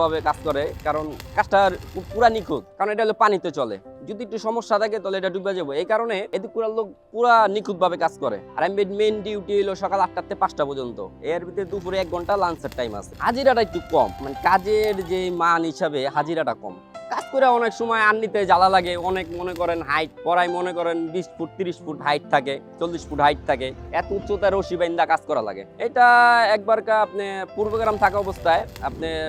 ভাবে কাজ করে, কারণ কাজটার পুরা নিখুঁত, কারণ এটা হলো পানিতে চলে। যদি একটু সমস্যা থাকে তাহলে এটা ডুবে যাবো। এই কারণে এদিক পুরা লোক পুরা নিখুঁত ভাবে কাজ করে। আর আমি মেন ডিউটি হলো সকাল 8টা থেকে 5টা পর্যন্ত। এর ভিতরে দুপুরে 1 ঘন্টা লাঞ্চের টাইম আছে। হাজিরাটা একটু কম, মানে কাজের যে মান হিসাবে হাজিরাটা কম। কাজ করে অনেক সময় আন্নিতে জ্বালা লাগে। অনেক মনে করেন হাইট পড়ায় মনে করেন 20 ফুট 30 ফুট হাইট থাকে, 40 ফুট হাইট থাকে, এত উচ্চতায় রশি বাইন্দা কাজ করা লাগে। এটা একবার আপনি পূর্বগ্রাম থাকা অবস্থায় আপনার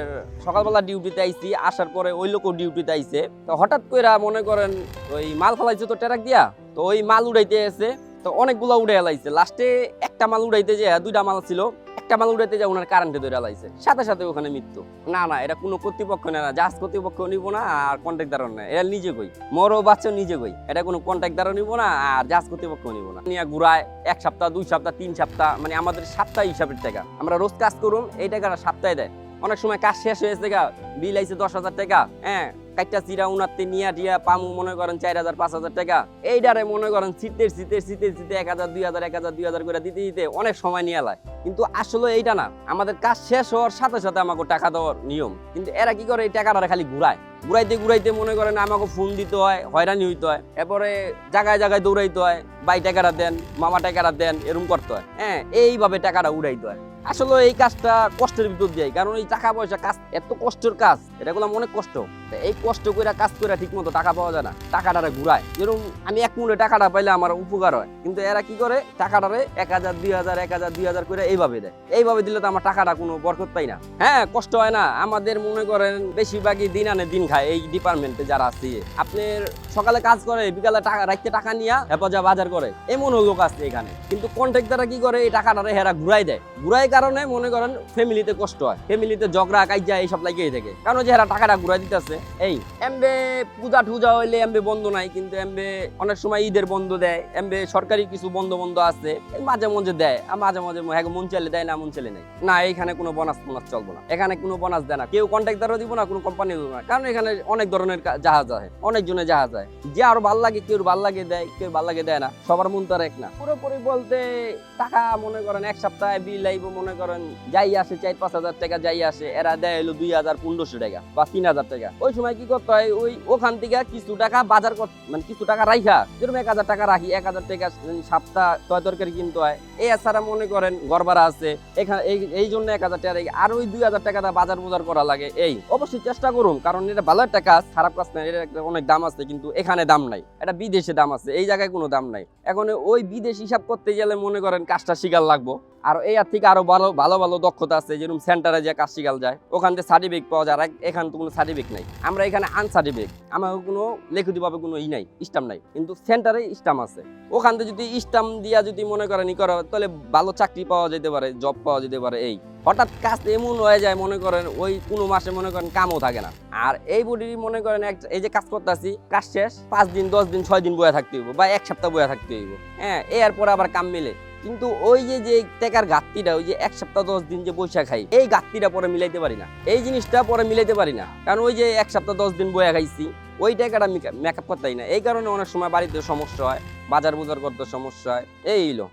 সকালবেলা ডিউটিতে আইছি, আসার পরে ওই লোকও ডিউটিতে আইছে। তো হঠাৎ করে মনে করেন ওই মাল ফেলাইছে তো ট্রাক দিয়া, তো ওই মাল উড়াইতে এসে তো অনেকগুলা উড়ে এলাইছে। লাস্টে একটা মাল উড়াইতে যে 2টা মাল ছিল, একটা মাল উড়াইতে যে ওনার কারেন্টে ধরে এলাইছে, সাথে সাথে ওখানে মৃত্যু। না না, এটা কোনো কর্তৃপক্ষ নেয় না, জাহাজ কর্তৃপক্ষ নিব না, আর কন্ট্রাক্টরও নেয়। এটা নিজে কই মরো বাচ্চা নিজে কই, এটা কোনো কন্ট্রাক্টরও নিব না, আর জাহাজ কর্তৃপক্ষ নিব না। নিয়ে ঘুরায় 1 সপ্তাহ 2 সপ্তাহ 3 সপ্তাহ, মানে আমাদের সপ্তাহ হিসাবের টাকা। আমরা রোজ কাজ করুম, এই টাকাটা সপ্তাহে দেয়। অনেক সময় কাজ শেষ হয়েছে গা, বিল আইছে 10,000 টাকা, হ্যাঁ কাইটা চিরা উনাতে নিয়া টিয়া পামু মনে করেন 4,000 5,000 টাকা। এইটারে মনে করেন শীতে 1,000 2,000 1,000 2,000 করে দিতে দিতে অনেক সময় নিয়ে লায়। কিন্তু আসলে এইটা না, আমাদের কাজ শেষ হওয়ার সাথে সাথে আমাকে টাকা দেওয়ার নিয়ম। কিন্তু এরা কি করে, এই টাকাটা খালি ঘুরাইতে ঘুরাইতে মনে করেন আমাকে ফোন দিতে হয়, হয়রানি হইতে হয়, এরপরে জায়গায় জায়গায় দৌড়াইতে হয়, ভাই টাকাটা দেন, মামা টাকাটা দেন, এরকম করতে হয়। হ্যাঁ, এইভাবে টাকাটা উড়াইতে হয়। আসলে এই কাজটা কষ্টের ভিতর দিয়ে, কারণ এই টাকা পয়সা কাজ এত কষ্টের কাজ, এটা করলাম অনেক কষ্ট। এই কষ্ট করে কাজ করে ঠিক মতো টাকা পাওয়া যায় না, টাকাটারে ঘুরায়। যেরকম আমি 1 মুহূর্তে টাকাটা পাইলে আমার উপকার হয়, কিন্তু এরা কি করে টাকাটারে 1,000 2,000 1,000 2,000 করে এইভাবে দেয়। এইভাবে দিলে তো আমার টাকাটা কোনো বরকত পাই না। হ্যাঁ, কষ্ট হয় না আমাদের, মনে করেন বেশিরভাগই দিন আনে দিন খায় এই ডিপার্টমেন্টে যারা আছে। আপনার সকালে কাজ করে, বিকালে টাকা রাখতে টাকা নিয়ে হেফাজা বাজার করে, এমন লোক আছে এখানে। কিন্তু কন্ট্রাক্টররা কি করে, এই টাকাটারে হেরা ঘুরাই দেয়। ঘুরাই কারণে মনে করেন ফ্যামিলিতে কষ্ট হয়, ফ্যামিলিতে ঝগড়া কাইজা এইসব লাগিয়ে থাকে, কারণ যে হেরা টাকাটা ঘুরাই দিতেছে। এই এমবে পূজা টুজা হইলে এমবে বন্ধ নাই, কিন্তু এমবে অনেক সময় ঈদের বন্ধ দেয়, এমবে সরকারি কিছু বন্ধ আছে, মাঝে মাঝে দেয়, মাঝে মাঝে মন চাইলে দেয়, না মন চাইলে নেই। না, এইখানে কোনো বোনাস চলবো না, এখানে কোনো বোনাস দেয় না, কেউ কন্ট্রাক্টরও দিব না, কোনো কোম্পানি দিব না, কারণ এখানে অনেক ধরনের জাহাজ আছে, অনেকজনের জাহাজ আছে। যে আরো ভাল লাগে, কেউ ভাল লাগে দেয়, কেউ ভাল লাগে দেয় না, সবার মন তো আর এক না। পুরোপুরি বলতে টাকা মনে করেন 1 সপ্তাহে বিল আইব, মনে করেন যাই আসে 4-5 হাজার টাকা যাই আসে, এরা দেয় হলো 2,000-1,500 টাকা বা 3,000 টাকা। ওই সময় কি করতে হয়, ওখান থেকে কিছু টাকা বাজার মানে কিছু টাকা রাখা, যেরকম 1,000 টাকা রাখি, 1,000 টাকা সপ্তাহ তরকারি কিনতে হয়। এছাড়া মনে করেন ঘর ভাড়া আছে, এখানে এই জন্য 1,000 টাকা রাখি, আর ওই 2,000 টাকাটা বাজার করা লাগে। এই অবশ্যই চেষ্টা করুন, কারণ এটা ভালো একটা কাজ, খারাপ কাজ না, এটা অনেক দাম আছে, কিন্তু এখানে দাম নাই, এটা বিদেশে দাম আছে, এই জায়গায় কোনো দাম নাই। এখন ওই বিদেশ হিসাব করতে গেলে মনে করেন কাজটা শিকার লাগবো। আর এর থেকে আরো ভালো দক্ষতা আছে, যেরকম সেন্টারে যে কাজ শিখাল যায়, ওখান থেকে সার্টিফিকেট পাওয়া যায়। এখান তো কোনো সার্টিফিকেট নাই, আমরা এখানে আনসার্টিফিকেট, আমার কোনো লিখিতভাবে কোনো নাই, স্টাম্প নাই, কিন্তু সেন্টারে স্টাম্প আছে। ওখান থেকে যদি স্টাম্প দিয়া যদি মনে করেন করা, তাহলে ভালো চাকরি পাওয়া যেতে পারে, জব পাওয়া যেতে পারে। এই হঠাৎ কাজ এমন হয়ে যায়, মনে করেন ওই কোনো মাসে মনে করেন কামও থাকে না। আর এই বডি মনে করেন এই যে কাজ করতে আসি, কাজ শেষ 5 দিন 10 দিন 6 দিন বয়ে থাকতে হইব, বা 1 সপ্তাহ বয়ে থাকতে হইব। হ্যাঁ, এরপরে আবার কাম মিলে, কিন্তু ওই যে টাকার ঘাটতিটা, ওই যে 1 সপ্তাহ 10 দিন যে বৈশা খাই, এই ঘাটতিটা পরে মিলাইতে পারি না, এই জিনিসটা পরে মিলাইতে পারি না, কারণ ওই যে 1 সপ্তাহ 10 দিন বয়ে খাইছি, ওই টাকাটা মেকআপ করতেই না। এই কারণে অনেক সময় বাড়িতে সমস্যা হয়, বাজার করতে সমস্যা হয়। এই হলো।